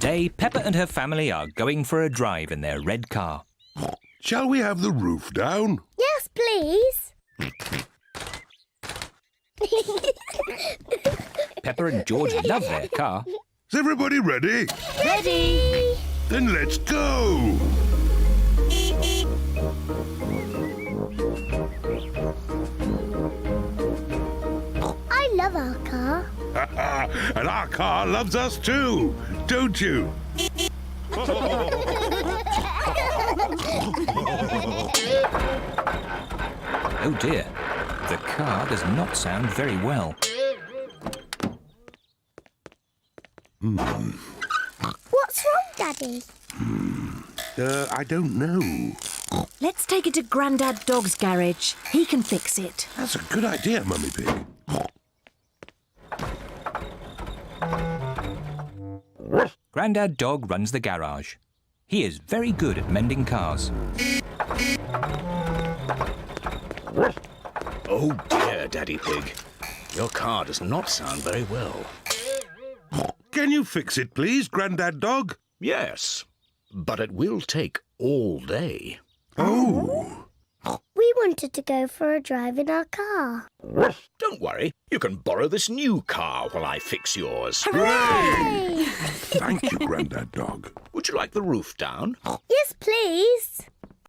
Today, Peppa and her family are going for a drive in their red car. Shall we have the roof down? Yes, please. Peppa and George love their car. Is everybody ready? Ready? Then let's go! I love our car. And our car loves us too, don't you? Oh dear, the car does not sound very well. What's wrong, Daddy? I don't know. Let's take it to Grandad Dog's garage. He can fix it. That's a good idea, Mummy Pig. Grandad Dog runs the garage. He is very good at mending cars. Oh dear, Daddy Pig. Your car does not sound very well. Can you fix it, please, Grandad Dog? Yes, but it will take all day. Oh. We wanted to go for a drive in our car. Don't worry, you can borrow this new car while I fix yours. Hooray! Thank you, Grandad Dog. Would you like the roof down? Yes, please.